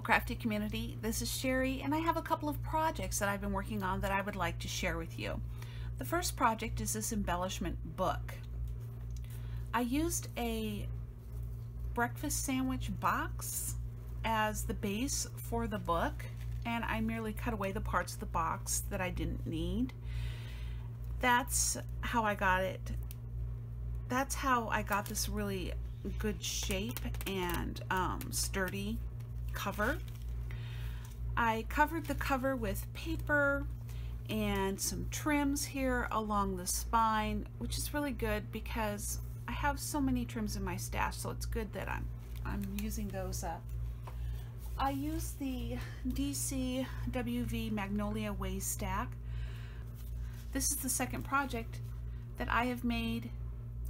Hello crafty community, this is Sherry and I have a couple of projects that I've been working on that I would like to share with you. The first project is this embellishment book. I used a breakfast sandwich box as the base for the book, and I merely cut away the parts of the box that I didn't need. That's how I got it. That's how I got this really good shape and sturdy cover. I covered the cover with paper and some trims here along the spine, which is really good because I have so many trims in my stash, so it's good that I'm using those up. I use the DCWV Magnolia Way Stack. This is the second project that I have made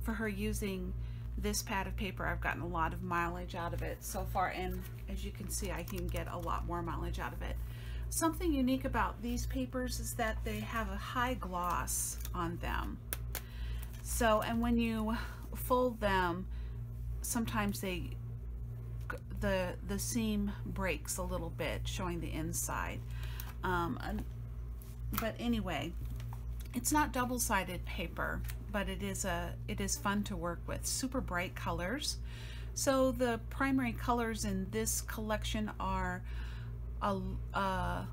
for her using this pad of paper. I've gotten a lot of mileage out of it so far, and as you can see, I can get a lot more mileage out of it. Something unique about these papers is that they have a high gloss on them. So, and when you fold them, sometimes the seam breaks a little bit, showing the inside. But anyway, it's not double-sided paper, but it is fun to work with. Super bright colors. So the primary colors in this collection are a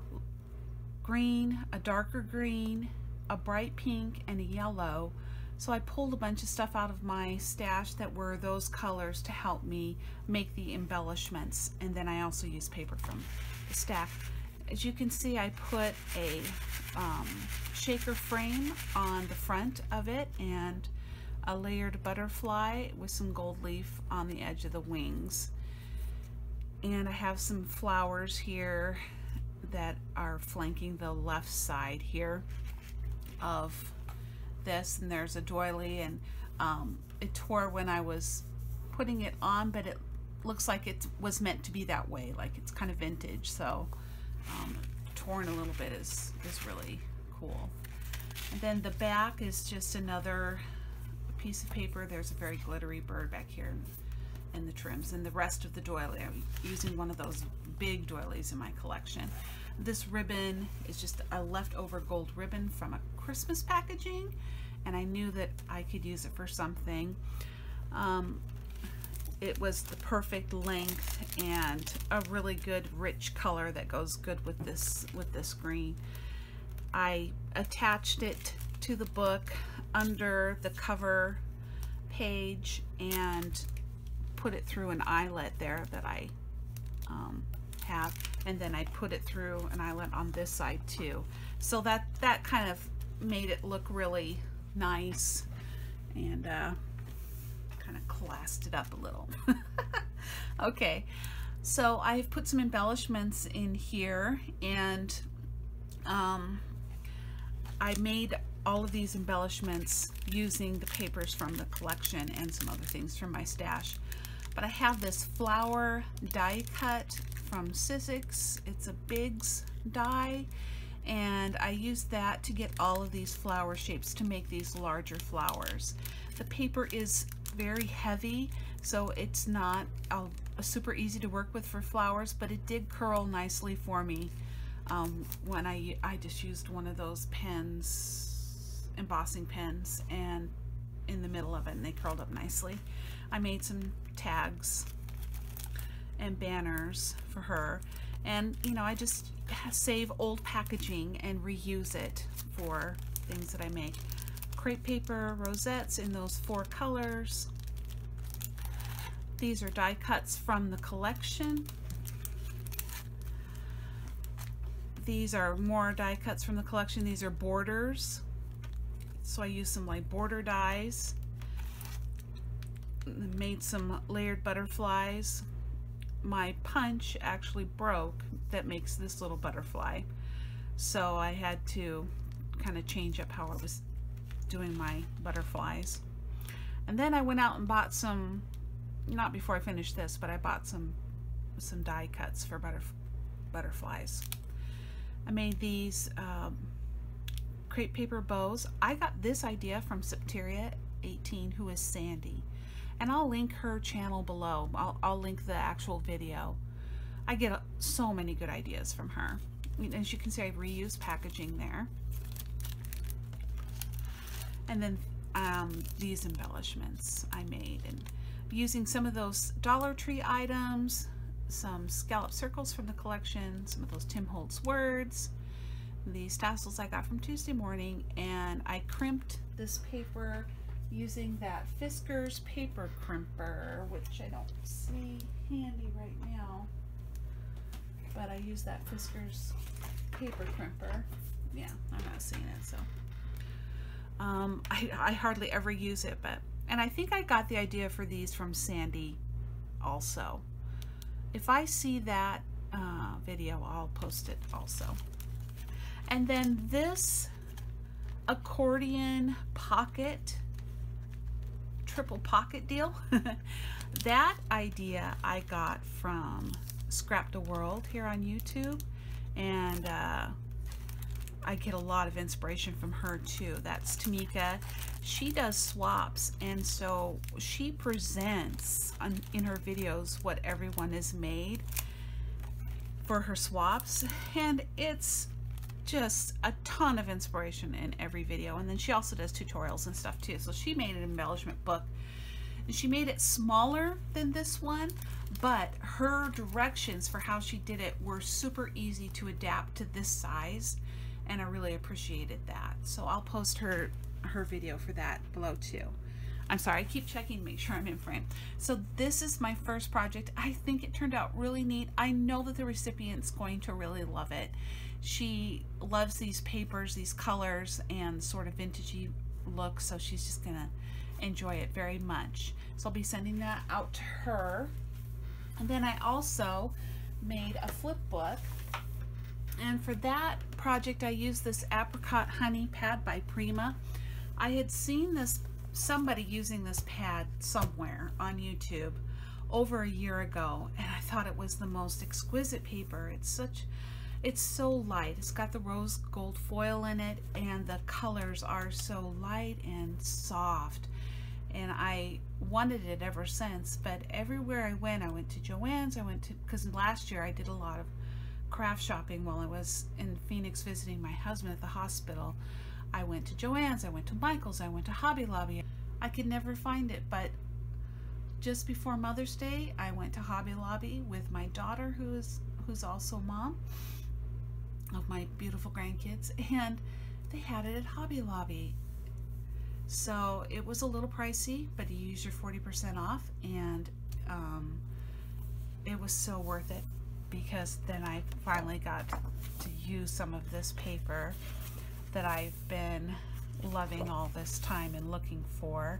green, a darker green, a bright pink, and a yellow. So I pulled a bunch of stuff out of my stash that were those colors to help me make the embellishments, and then I also used paper from the stack. As you can see, I put a shaker frame on the front of it and a layered butterfly with some gold leaf on the edge of the wings. And I have some flowers here that are flanking the left side here of this, and there's a doily, and it tore when I was putting it on, but it looks like it was meant to be that way, like it's kind of vintage, so torn a little bit is really cool. And then the back is just another piece of paper. There's a very glittery bird back here in the trims, and the rest of the doily, I'm using one of those big doilies in my collection. This ribbon is just a leftover gold ribbon from a Christmas packaging, and I knew that I could use it for something. It was the perfect length and a really good rich color that goes good with this green. I attached it to the book under the cover page and put it through an eyelet there that I have, and then I put it through an eyelet on this side too. So that kind of made it look really nice and kind of classed it up a little. Okay, so I've put some embellishments in here, and I made all of these embellishments using the papers from the collection and some other things from my stash. But I have this flower die cut from Sizzix. It's a Biggs die, and I used that to get all of these flower shapes to make these larger flowers. The paper is very heavy, so it's not super easy to work with for flowers, but it did curl nicely for me when I just used one of those pens, embossing pens, and in the middle of it, and they curled up nicely. I made some tags and banners for her, and you know, I just save old packaging and reuse it for things that I make. Crepe paper rosettes in those 4 colors. These are die cuts from the collection. These are more die cuts from the collection. These are borders, so I used some like border dies. Made some layered butterflies. My punch actually broke that makes this little butterfly, so I had to kind of change up how I was doing my butterflies. And then I went out and bought some, not before I finished this, but I bought some die cuts for butterflies. I made these crepe paper bows. I got this idea from Septeria 18, who is Sandy, and I'll link her channel below. I'll link the actual video. I get so many good ideas from her. As you can see, I reused packaging there. And then these embellishments I made, and using some of those Dollar Tree items, some scallop circles from the collection, some of those Tim Holtz words, these tassels I got from Tuesday Morning, and I crimped this paper using that Fiskars paper crimper, which I don't see handy right now, but I use that Fiskars paper crimper. Yeah, I'm not seeing it, so I hardly ever use it, and I think I got the idea for these from Sandy also. If I see that video, I'll post it also. And then this accordion pocket, triple pocket deal, that idea I got from Scrap the World here on YouTube, and I get a lot of inspiration from her too. That's Tamika. She does swaps, and so she presents in her videos what everyone has made for her swaps, and it's just a ton of inspiration in every video. And then she also does tutorials and stuff too. So she made an embellishment book, and she made it smaller than this one, but her directions for how she did it were super easy to adapt to this size, and I really appreciated that. So I'll post her video for that below too. I'm sorry, I keep checking to make sure I'm in frame. So this is my first project. I think it turned out really neat. I know that the recipient's going to really love it. She loves these papers, these colors, and sort of vintagey look, so she's just gonna enjoy it very much. So I'll be sending that out to her. And then I also made a flip book, and for that project I used this Apricot Honey pad by Prima. I had seen somebody using this pad somewhere on YouTube over a year ago, and I thought it was the most exquisite paper. It's so light. It's got the rose gold foil in it, and the colors are so light and soft, and I wanted it ever since. But everywhere I went to Joann's, because last year I did a lot of craft shopping while I was in Phoenix visiting my husband at the hospital. I went to Joann's, I went to Michael's, I went to Hobby Lobby. I could never find it, but just before Mother's Day I went to Hobby Lobby with my daughter, who's also mom of my beautiful grandkids, and they had it at Hobby Lobby. So it was a little pricey, but you use your 40% off, and it was so worth it, because then I finally got to use some of this paper that I've been loving all this time and looking for.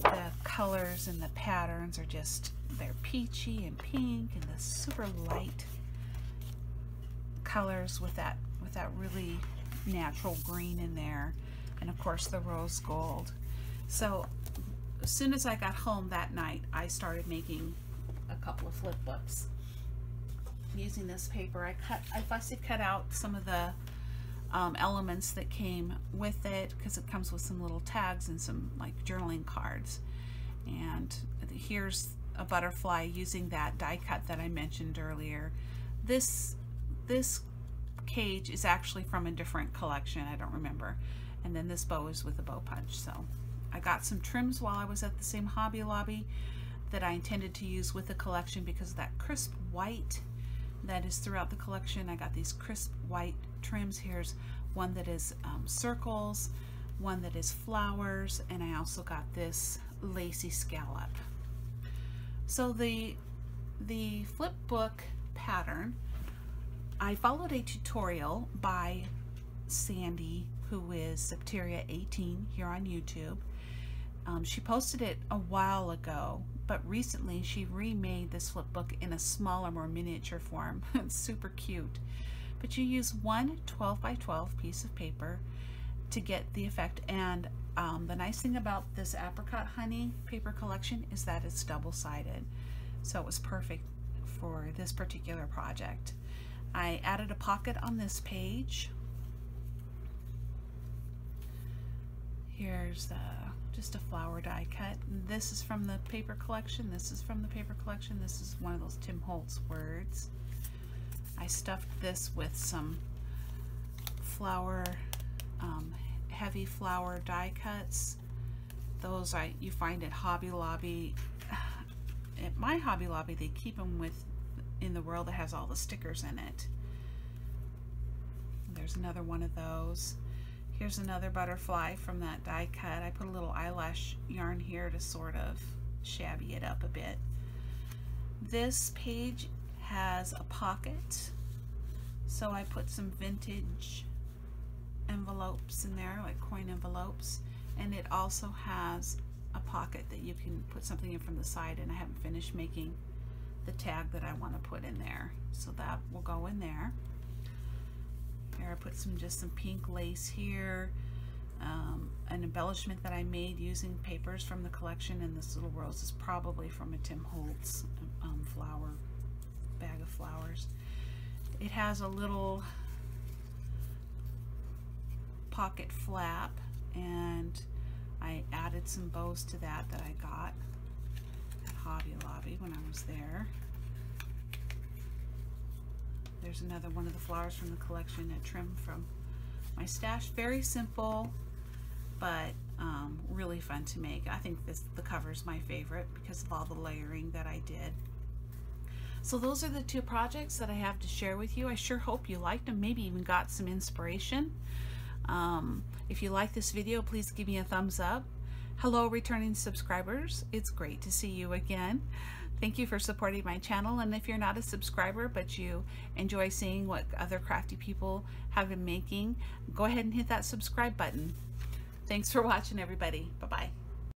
The colors and the patterns are just, they're peachy and pink, and the super light colors with that really natural green in there, and of course the rose gold. So as soon as I got home that night, I started making a couple of flip books using this paper. I fussy cut out some of the elements that came with it, because it comes with some little tags and some like journaling cards. And here's a butterfly using that die cut that I mentioned earlier. This cage is actually from a different collection, I don't remember. And then this bow is with a bow punch. So I got some trims while I was at the same Hobby Lobby that I intended to use with the collection, because of that crisp white that is throughout the collection. I got these crisp white trims. Here's one that is circles, one that is flowers, and I also got this lacy scallop. So the flip book pattern, I followed a tutorial by Sandy, who is Septeria18 here on YouTube. She posted it a while ago, but recently she remade this flip book in a smaller, more miniature form. It's super cute. But you use one 12 by 12 piece of paper to get the effect. And the nice thing about this Apricot Honey paper collection is that it's double-sided. So it was perfect for this particular project. I added a pocket on this page. Here's just a flower die cut. This is from the paper collection. This is from the paper collection. This is one of those Tim Holtz words. I stuffed this with some flower, heavy flower die cuts. Those you find at Hobby Lobby. At my Hobby Lobby, they keep them in the roll that has all the stickers in it. There's another one of those. Here's another butterfly from that die cut. I put a little eyelash yarn here to sort of shabby it up a bit. This page has a pocket, so I put some vintage envelopes in there, like coin envelopes, and it also has a pocket that you can put something in from the side, and I haven't finished making the tag that I want to put in there, so that will go in there. Here I put just some pink lace here, an embellishment that I made using papers from the collection, and this little rose is probably from a Tim Holtz bag of flowers. It has a little pocket flap, and I added some bows to that I got at Hobby Lobby when I was there. There's another one of the flowers from the collection, a trim from my stash. Very simple, but really fun to make. I think the cover is my favorite because of all the layering that I did. So those are the two projects that I have to share with you. I sure hope you liked them, maybe even got some inspiration. If you like this video, please give me a thumbs up. Hello, returning subscribers. It's great to see you again. Thank you for supporting my channel, and if you're not a subscriber but you enjoy seeing what other crafty people have been making, go ahead and hit that subscribe button. Thanks for watching, everybody. Bye-bye.